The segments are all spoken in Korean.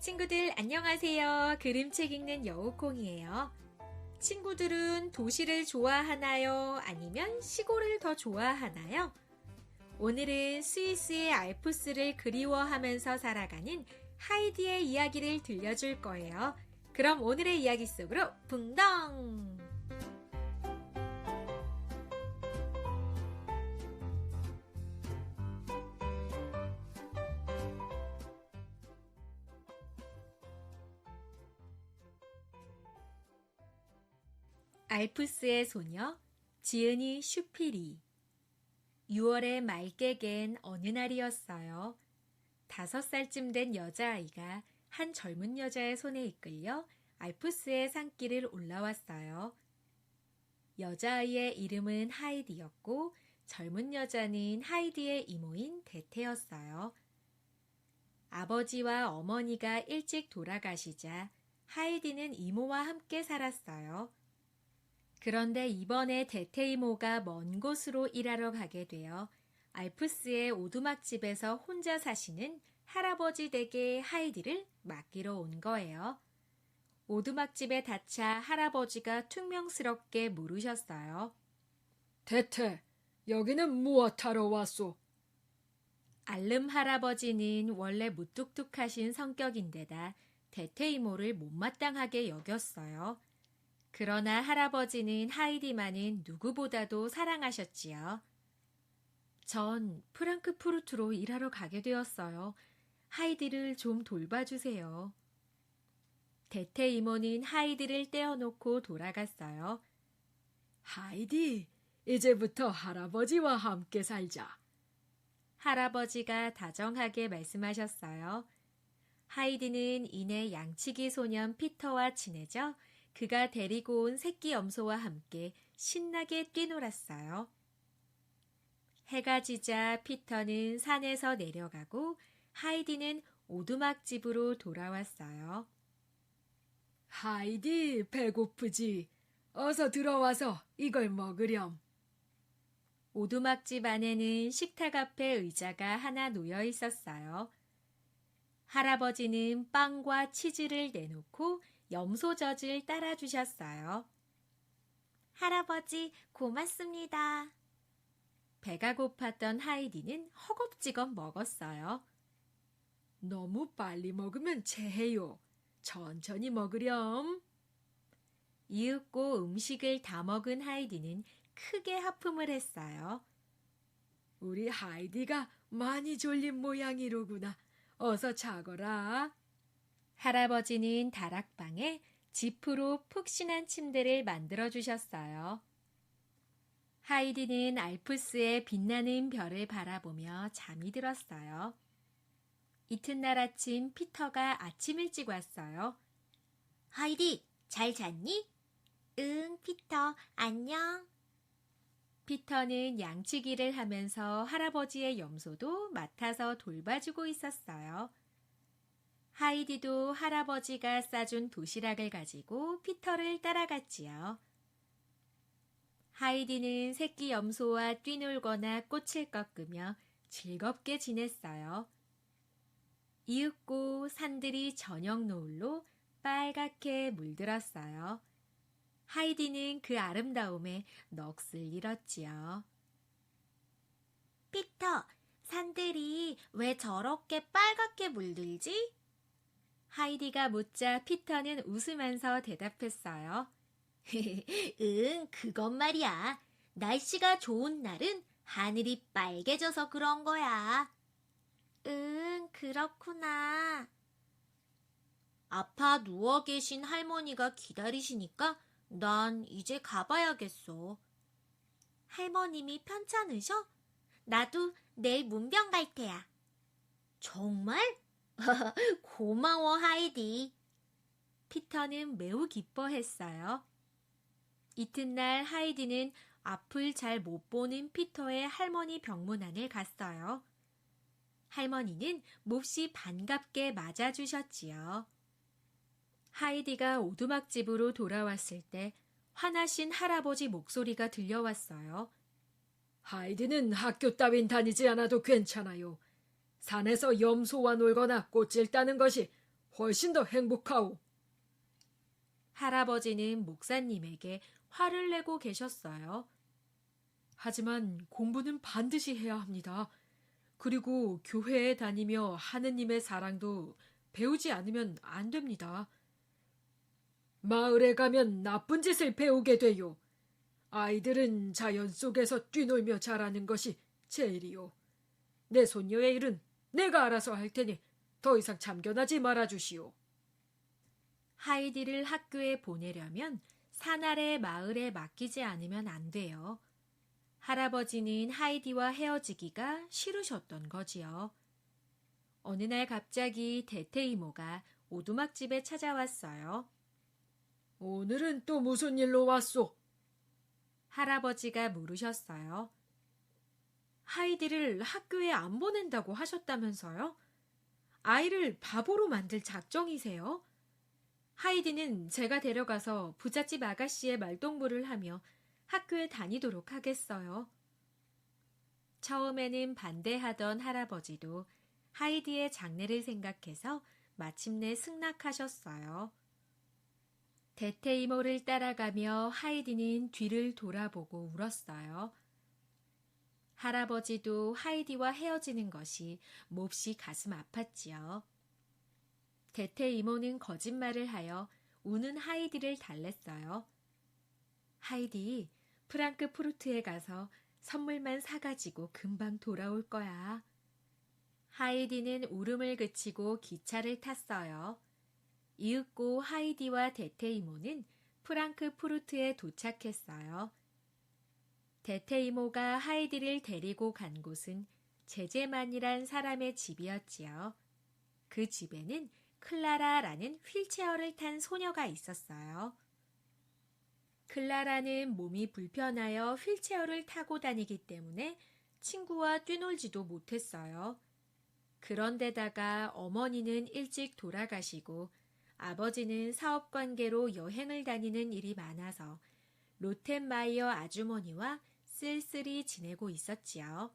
친구들 안녕하세요. 그림책 읽는 여우콩이에요. 친구들은 도시를 좋아하나요? 아니면 시골을 더 좋아하나요? 오늘은 스위스의 알프스를 그리워하면서 살아가는 하이디의 이야기를 들려줄 거예요. 그럼 오늘의 이야기 속으로 붕덩! 알프스의 소녀 지은이 슈피리 6월의 말개겐 어느 날이었어요. 5살쯤 된 여자아이가 한 젊은 여자의 손에 이끌려 알프스의 산길을 올라왔어요. 여자아이의 이름은 하이디였고 젊은 여자는 하이디의 이모인 데테였어요. 아버지와 어머니가 일찍 돌아가시자 하이디는 이모와 함께 살았어요. 그런데 이번에 데테 이모가 먼 곳으로 일하러 가게 되어 알프스의 오두막집에서 혼자 사시는 할아버지 댁에 하이디를 맡기러 온 거예요. 오두막집에 닫자 할아버지가 퉁명스럽게 물으셨어요. 대태, 여기는 무엇하러 왔소? 알름 할아버지는 원래 무뚝뚝하신 성격인데다 데테 이모를 못마땅하게 여겼어요. 그러나 할아버지는 하이디만은 누구보다도 사랑하셨지요. 전 프랑크푸르트로 일하러 가게 되었어요. 하이디를 좀 돌봐주세요. 데테 이모는 하이디를 떼어놓고 돌아갔어요. 하이디, 이제부터 할아버지와 함께 살자. 할아버지가 다정하게 말씀하셨어요. 하이디는 이내 양치기 소년 피터와 친해져 그가 데리고 온 새끼 염소와 함께 신나게 뛰놀았어요. 해가 지자 피터는 산에서 내려가고 하이디는 오두막집으로 돌아왔어요. 하이디, 배고프지? 어서 들어와서 이걸 먹으렴. 오두막집 안에는 식탁 앞에 의자가 하나 놓여 있었어요. 할아버지는 빵과 치즈를 내놓고 염소젖을 따라주셨어요. 할아버지, 고맙습니다. 배가 고팠던 하이디는 허겁지겁 먹었어요. 너무 빨리 먹으면 체해요. 천천히 먹으렴. 이윽고 음식을 다 먹은 하이디는 크게 하품을 했어요. 우리 하이디가 많이 졸린 모양이로구나. 어서 자거라. 할아버지는 다락방에 지프로 푹신한 침대를 만들어주셨어요. 하이디는 알프스의 빛나는 별을 바라보며 잠이 들었어요. 이튿날 아침 피터가 아침 일찍 왔어요. 하이디, 잘 잤니? 응, 피터, 안녕. 피터는 양치기를 하면서 할아버지의 염소도 맡아서 돌봐주고 있었어요. 하이디도 할아버지가 싸준 도시락을 가지고 피터를 따라갔지요. 하이디는 새끼 염소와 뛰놀거나 꽃을 꺾으며 즐겁게 지냈어요. 이윽고 산들이 저녁 노을로 빨갛게 물들었어요. 하이디는 그 아름다움에 넋을 잃었지요. 피터, 산들이 왜 저렇게 빨갛게 물들지? 하이디가 묻자 피터는 웃으면서 대답했어요. 응, 그건 말이야. 날씨가 좋은 날은 하늘이 빨개져서 그런 거야. 응, 그렇구나. 아파 누워 계신 할머니가 기다리시니까 난 이제 가봐야겠어. 할머님이 편찮으셔? 나도 내일 문병 갈 테야. 정말? 고마워, 하이디. 피터는 매우 기뻐했어요. 이튿날 하이디는 앞을 잘 못 보는 피터의 할머니 병문안을 갔어요. 할머니는 몹시 반갑게 맞아주셨지요. 하이디가 오두막집으로 돌아왔을 때 화나신 할아버지 목소리가 들려왔어요. 하이디는 학교 따윈 다니지 않아도 괜찮아요. 산에서 염소와 놀거나 꽃을 따는 것이 훨씬 더 행복하오. 할아버지는 목사님에게 화를 내고 계셨어요. 하지만 공부는 반드시 해야 합니다. 그리고 교회에 다니며 하느님의 사랑도 배우지 않으면 안 됩니다. 마을에 가면 나쁜 짓을 배우게 돼요. 아이들은 자연 속에서 뛰놀며 자라는 것이 제일이요. 내 손녀의 일은 내가 알아서 할 테니 더 이상 참견하지 말아주시오. 하이디를 학교에 보내려면 산 아래 마을에 맡기지 않으면 안 돼요. 할아버지는 하이디와 헤어지기가 싫으셨던 거지요. 어느 날 갑자기 대퇴 이모가 오두막집에 찾아왔어요. 오늘은 또 무슨 일로 왔소? 할아버지가 물으셨어요. 하이디를 학교에 안 보낸다고 하셨다면서요? 아이를 바보로 만들 작정이세요? 하이디는 제가 데려가서 부잣집 아가씨의 말동무를 하며 학교에 다니도록 하겠어요. 처음에는 반대하던 할아버지도 하이디의 장래를 생각해서 마침내 승낙하셨어요. 대퇴 이모를 따라가며 하이디는 뒤를 돌아보고 울었어요. 할아버지도 하이디와 헤어지는 것이 몹시 가슴 아팠지요. 대퇴 이모는 거짓말을 하여 우는 하이디를 달랬어요. 하이디, 프랑크푸르트에 가서 선물만 사가지고 금방 돌아올 거야. 하이디는 울음을 그치고 기차를 탔어요. 이윽고 하이디와 대퇴 이모는 프랑크푸르트에 도착했어요. 대퇴 이모가 하이디를 데리고 간 곳은 제제만이란 사람의 집이었지요. 그 집에는 클라라라는 휠체어를 탄 소녀가 있었어요. 클라라는 몸이 불편하여 휠체어를 타고 다니기 때문에 친구와 뛰놀지도 못했어요. 그런데다가 어머니는 일찍 돌아가시고 아버지는 사업 관계로 여행을 다니는 일이 많아서 로텐마이어 아주머니와 쓸쓸히 지내고 있었지요.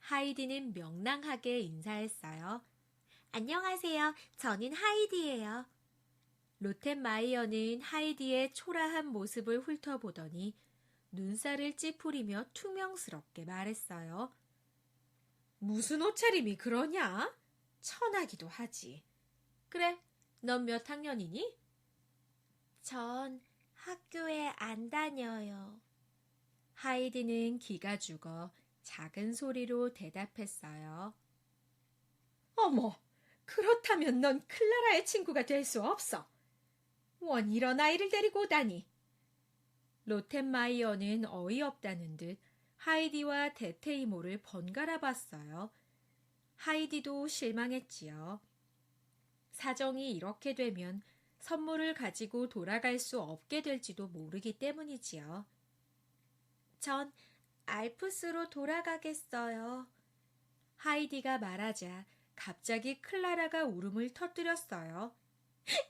하이디는 명랑하게 인사했어요. 안녕하세요. 저는 하이디예요. 로텐마이어는 하이디의 초라한 모습을 훑어보더니 눈살을 찌푸리며 투명스럽게 말했어요. 무슨 옷차림이 그러냐? 천하기도 하지. 그래, 넌 몇 학년이니? 전 학교에 안 다녀요. 하이디는 기가 죽어 작은 소리로 대답했어요. 어머, 그렇다면 넌 클라라의 친구가 될 수 없어. 원 이런 아이를 데리고 오다니. 로텐마이어는 어이없다는 듯 하이디와 대퇴 이모를 번갈아 봤어요. 하이디도 실망했지요. 사정이 이렇게 되면 선물을 가지고 돌아갈 수 없게 될지도 모르기 때문이지요. 전 알프스로 돌아가겠어요. 하이디가 말하자 갑자기 클라라가 울음을 터뜨렸어요.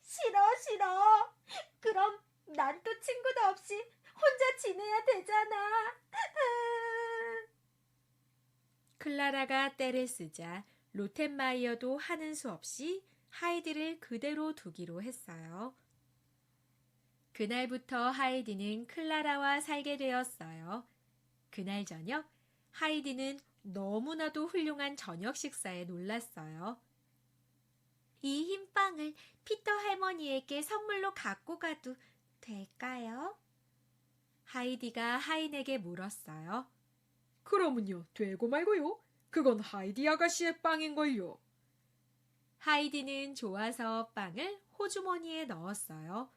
싫어, 싫어. 그럼 난 또 친구도 없이 혼자 지내야 되잖아. 클라라가 떼를 쓰자 로텐마이어도 하는 수 없이 하이디를 그대로 두기로 했어요. 그날부터 하이디는 클라라와 살게 되었어요. 그날 저녁 하이디는 너무나도 훌륭한 저녁 식사에 놀랐어요. 이 흰빵을 피터 할머니에게 선물로 갖고 가도 될까요? 하이디가 하인에게 물었어요. 그러면요, 되고 말고요. 그건 하이디 아가씨의 빵인걸요. 하이디는 좋아서 빵을 호주머니에 넣었어요.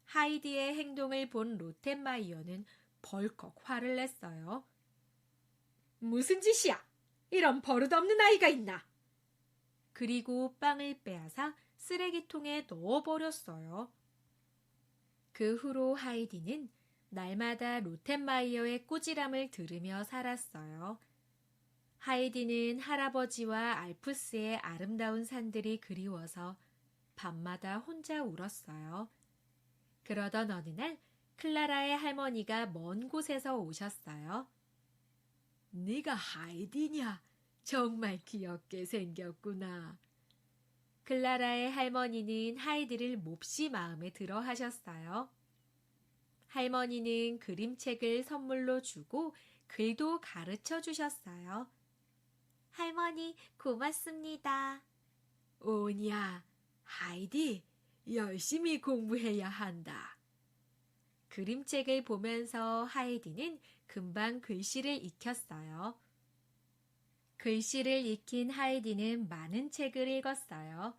하이디의 행동을 본 로텐마이어는 벌컥 화를 냈어요. 무슨 짓이야? 이런 버릇없는 아이가 있나? 그리고 빵을 빼앗아 쓰레기통에 넣어버렸어요. 그 후로 하이디는 날마다 로텐마이어의 꾸지람을 들으며 살았어요. 하이디는 할아버지와 알프스의 아름다운 산들이 그리워서 밤마다 혼자 울었어요. 그러던 어느 날 클라라의 할머니가 먼 곳에서 오셨어요. 네가 하이디냐? 정말 귀엽게 생겼구나. 클라라의 할머니는 하이디를 몹시 마음에 들어 하셨어요. 할머니는 그림책을 선물로 주고 글도 가르쳐 주셨어요. 할머니, 고맙습니다. 오냐, 하이디, 열심히 공부해야 한다. 그림책을 보면서 하이디는 금방 글씨를 익혔어요. 글씨를 익힌 하이디는 많은 책을 읽었어요.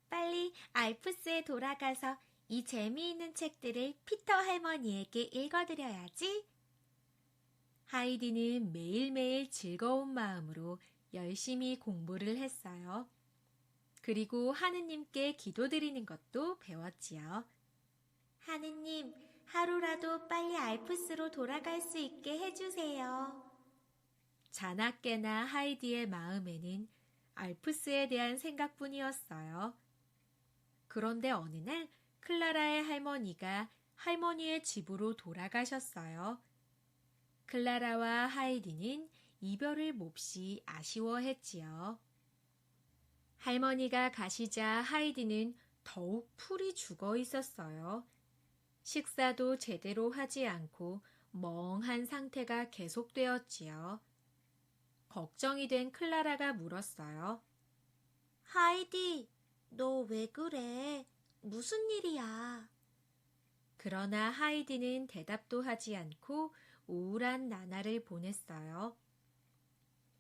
빨리 알프스에 돌아가서 이 재미있는 책들을 피터 할머니에게 읽어드려야지. 하이디는 매일매일 즐거운 마음으로 열심히 공부를 했어요. 그리고 하느님께 기도드리는 것도 배웠지요. 하느님, 하루라도 빨리 알프스로 돌아갈 수 있게 해주세요. 자나깨나 하이디의 마음에는 알프스에 대한 생각뿐이었어요. 그런데 어느 날 클라라의 할머니가 할머니의 집으로 돌아가셨어요. 클라라와 하이디는 이별을 몹시 아쉬워했지요. 할머니가 가시자 하이디는 더욱 풀이 죽어 있었어요. 식사도 제대로 하지 않고 멍한 상태가 계속되었지요. 걱정이 된 클라라가 물었어요. 하이디, 너 왜 그래? 무슨 일이야? 그러나 하이디는 대답도 하지 않고 우울한 나날을 보냈어요.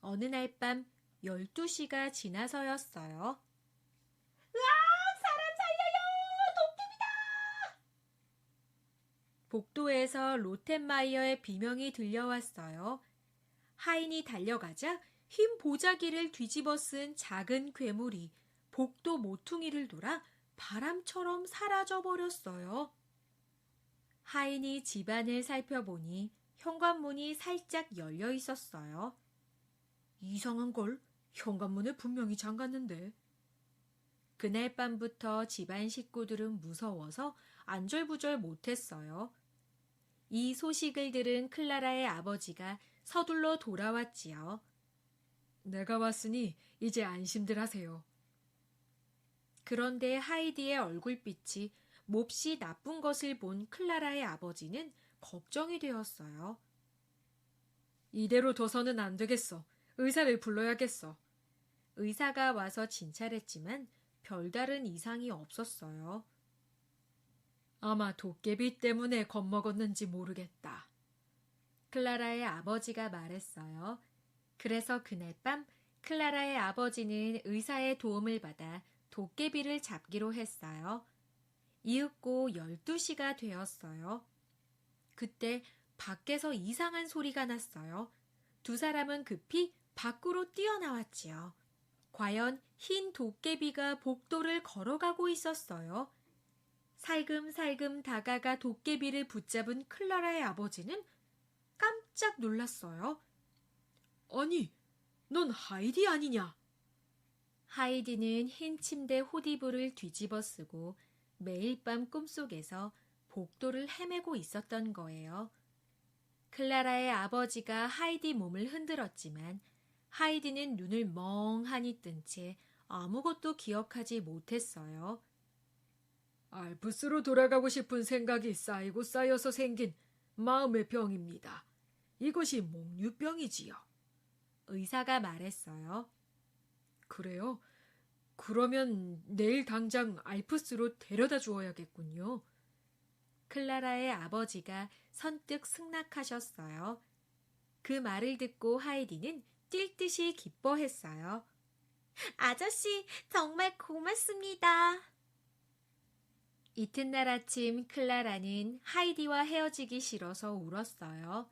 어느 날 밤 12시가 지나서였어요. 복도에서 로텐마이어의 비명이 들려왔어요. 하인이 달려가자 흰 보자기를 뒤집어 쓴 작은 괴물이 복도 모퉁이를 돌아 바람처럼 사라져버렸어요. 하인이 집안을 살펴보니 현관문이 살짝 열려 있었어요. 이상한 걸, 현관문에 분명히 잠갔는데. 그날 밤부터 집안 식구들은 무서워서 안절부절 못했어요. 이 소식을 들은 클라라의 아버지가 서둘러 돌아왔지요. 내가 왔으니 이제 안심들 하세요. 그런데 하이디의 얼굴빛이 몹시 나쁜 것을 본 클라라의 아버지는 걱정이 되었어요. 이대로 둬서는 안 되겠어. 의사를 불러야겠어. 의사가 와서 진찰했지만 별다른 이상이 없었어요. 아마 도깨비 때문에 겁먹었는지 모르겠다. 클라라의 아버지가 말했어요. 그래서 그날 밤 클라라의 아버지는 의사의 도움을 받아 도깨비를 잡기로 했어요. 이윽고 12시가 되었어요. 그때 밖에서 이상한 소리가 났어요. 두 사람은 급히 밖으로 뛰어나왔지요. 과연 흰 도깨비가 복도를 걸어가고 있었어요. 살금살금 다가가 도깨비를 붙잡은 클라라의 아버지는 깜짝 놀랐어요. 아니, 넌 하이디 아니냐? 하이디는 흰 침대 호디부를 뒤집어 쓰고 매일 밤 꿈속에서 복도를 헤매고 있었던 거예요. 클라라의 아버지가 하이디 몸을 흔들었지만 하이디는 눈을 멍하니 뜬 채 아무것도 기억하지 못했어요. 알프스로 돌아가고 싶은 생각이 쌓이고 쌓여서 생긴 마음의 병입니다. 이것이 몽유병이지요. 의사가 말했어요. 그래요? 그러면 내일 당장 알프스로 데려다 주어야겠군요. 클라라의 아버지가 선뜻 승낙하셨어요. 그 말을 듣고 하이디는 뛸 듯이 기뻐했어요. 아저씨, 정말 고맙습니다. 이튿날 아침 클라라는 하이디와 헤어지기 싫어서 울었어요.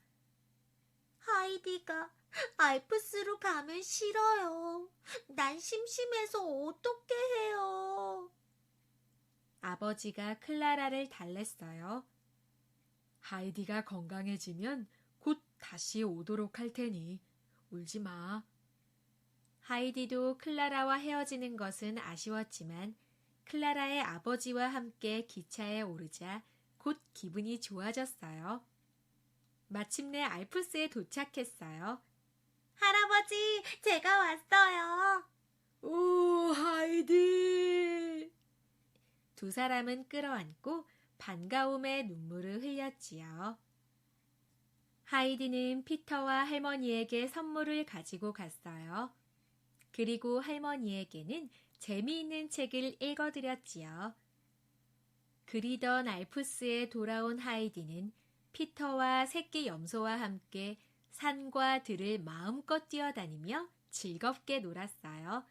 하이디가 알프스로 가면 싫어요. 난 심심해서 어떻게 해요? 아버지가 클라라를 달랬어요. 하이디가 건강해지면 곧 다시 오도록 할 테니 울지 마. 하이디도 클라라와 헤어지는 것은 아쉬웠지만 클라라의 아버지와 함께 기차에 오르자 곧 기분이 좋아졌어요. 마침내 알프스에 도착했어요. 할아버지, 제가 왔어요. 오, 하이디! 두 사람은 끌어안고 반가움의 눈물을 흘렸지요. 하이디는 피터와 할머니에게 선물을 가지고 갔어요. 그리고 할머니에게는 재미있는 책을 읽어드렸지요. 그리던 알프스에 돌아온 하이디는 피터와 새끼 염소와 함께 산과 들을 마음껏 뛰어다니며 즐겁게 놀았어요.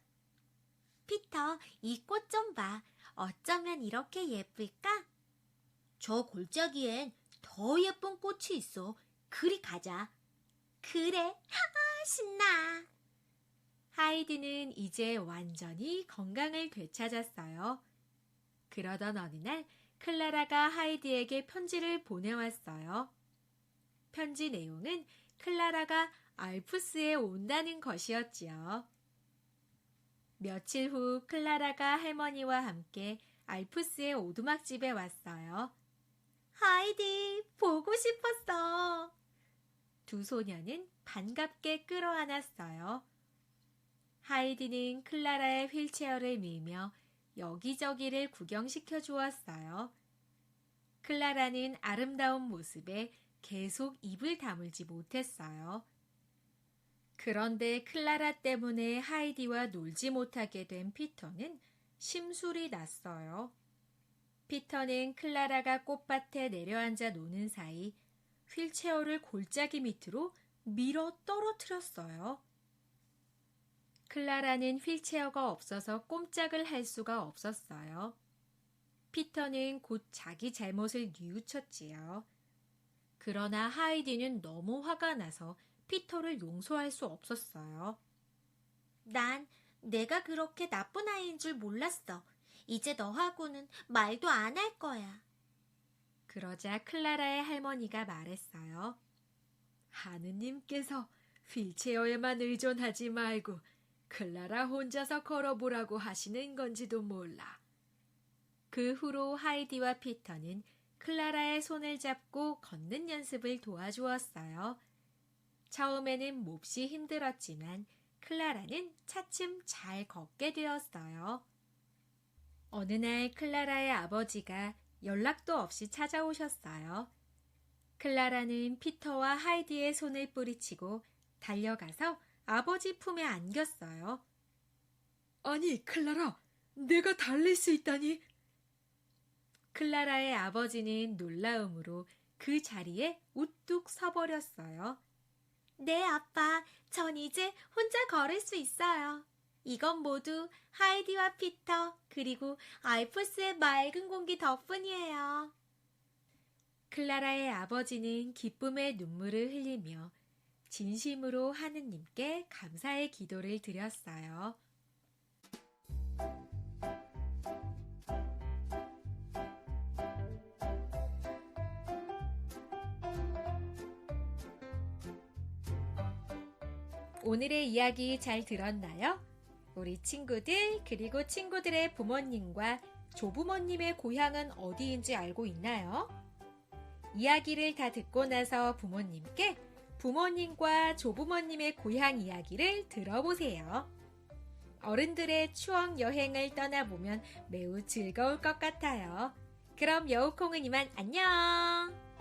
피터, 이 꽃 좀 봐. 어쩌면 이렇게 예쁠까? 저 골짜기엔 더 예쁜 꽃이 있어. 그리 가자. 그래, 하하, 신나. 하이디는 이제 완전히 건강을 되찾았어요. 그러던 어느 날 클라라가 하이디에게 편지를 보내왔어요. 편지 내용은 클라라가 알프스에 온다는 것이었지요. 며칠 후 클라라가 할머니와 함께 알프스의 오두막집에 왔어요. 하이디, 보고 싶었어. 두 소녀는 반갑게 끌어안았어요. 하이디는 클라라의 휠체어를 밀며 여기저기를 구경시켜 주었어요. 클라라는 아름다운 모습에 계속 입을 다물지 못했어요. 그런데 클라라 때문에 하이디와 놀지 못하게 된 피터는 심술이 났어요. 피터는 클라라가 꽃밭에 내려앉아 노는 사이 휠체어를 골짜기 밑으로 밀어 떨어뜨렸어요. 클라라는 휠체어가 없어서 꼼짝을 할 수가 없었어요. 피터는 곧 자기 잘못을 뉘우쳤지요. 그러나 하이디는 너무 화가 나서 피터를 용서할 수 없었어요. 난 내가 그렇게 나쁜 아이인 줄 몰랐어. 이제 너하고는 말도 안 할 거야. 그러자 클라라의 할머니가 말했어요. 하느님께서 휠체어에만 의존하지 말고 클라라 혼자서 걸어보라고 하시는 건지도 몰라. 그 후로 하이디와 피터는 클라라의 손을 잡고 걷는 연습을 도와주었어요. 처음에는 몹시 힘들었지만 클라라는 차츰 잘 걷게 되었어요. 어느 날 클라라의 아버지가 연락도 없이 찾아오셨어요. 클라라는 피터와 하이디의 손을 뿌리치고 달려가서 아버지 품에 안겼어요. 아니, 클라라, 내가 달릴 수 있다니? 클라라의 아버지는 놀라움으로 그 자리에 우뚝 서버렸어요. 네, 아빠. 전 이제 혼자 걸을 수 있어요. 이건 모두 하이디와 피터, 그리고 알프스의 맑은 공기 덕분이에요. 클라라의 아버지는 기쁨의 눈물을 흘리며 진심으로 하느님께 감사의 기도를 드렸어요. 오늘의 이야기 잘 들었나요? 우리 친구들 그리고 친구들의 부모님과 조부모님의 고향은 어디인지 알고 있나요? 이야기를 다 듣고 나서 부모님께 부모님과 조부모님의 고향 이야기를 들어보세요. 어른들의 추억 여행을 떠나보면 매우 즐거울 것 같아요. 그럼 여우콩은 이만 안녕!